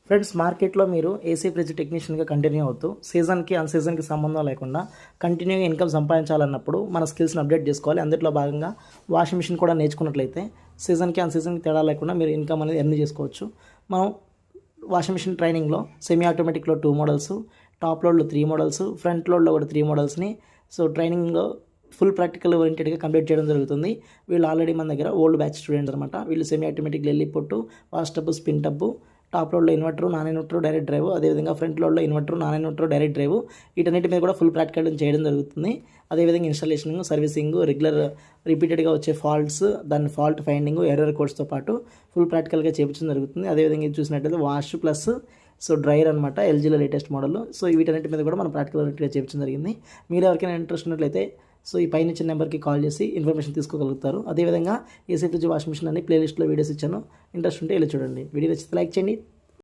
Friends, మార్కెట్లో మీరు AC fridge టెక్నీషియన్గా continue అవుతూ సీజన్కి అన్సీజన్కి సంబంధం లేకుండా కంటిన్యూగా ఇన్కమ్ సంపాదించాలన్నప్పుడు మన స్కిల్స్ని అప్డేట్ చేసుకోవాలి. అందులో భాగంగా వాషింగ్ మిషన్ కూడా నేర్చుకున్నట్లయితే సీజన్కి అన్సీజన్కి తేడా లేకుండా మీరు ఇన్కమ్ అనేది ఎర్న్ చేసుకోవచ్చు. మనం వాషింగ్ మిషన్ ట్రైనింగ్లో సెమీ ఆటోమేటిక్లో 2 మోడల్స్, టాప్ లోడ్లో 3 మోడల్స్, ఫ్రంట్ లోడ్లో కూడా 3 మోడల్స్ని ట్రైనింగ్లో ఫుల్ ప్రాక్టికల్ ఓరియంటెడ్గా కంప్లీట్ చేయడం జరుగుతుంది. వీళ్ళు ఆల్రెడీ మన దగ్గర ఓల్డ్ బ్యాచ్ స్టూడెంట్స్ అనమాట. వీళ్ళు సెమీ ఆటోమేటిక్ లెల్లి పొట్టు, wash tub, spin tub, top లోడ్లో inverter, non inverter, direct drive, అదేవిధంగా ఫ్రంట్ లోడ్లో inverter, non inverter, direct drive, వీటన్నిటి మీద కూడా ఫుల్ ప్రాక్టికల్ చేయడం జరుగుతుంది. అదేవిధంగా ఇన్స్టాలేషన్, సర్వీసింగ్, రెగ్యులర్ రిపీటెడ్గా వచ్చే ఫాల్ట్స్, దాని ఫాల్ట్ ఫైండింగ్, ఎర్రర్ కోడ్స్తో పాటు ఫుల్ ప్రాక్టికల్గా చేయించడం జరుగుతుంది. అదేవిధంగా ఇది చూసినట్లయితే వాష్ ప్లస్ డ్రైయర్ అనమాట, ఎల్జీలో లేటెస్ట్ మోడల్. వీటన్నిటి మీద కూడా మనం ప్రాక్టికల్గా చేయించడం జరిగింది. మీరు ఎవరికైనా ఇంట్రెస్ట్ ఉన్నట్లయితే ఈ పైన ఇచ్చిన నెంబర్కి కాల్ చేసి ఇన్ఫర్మేషన్ తీసుకోగలుగుతారు. అదేవిధంగా ఏసీ ఫ్రిడ్జ్, వాషింగ్ మిషన్ అన్ని ప్లేలిస్ట్లో వీడియోస్ ఇచ్చాను. ఇంట్రెస్ట్ ఉంటే ఇలా చూడండి. వీడియో నచ్చితే లైక్ చేయండి.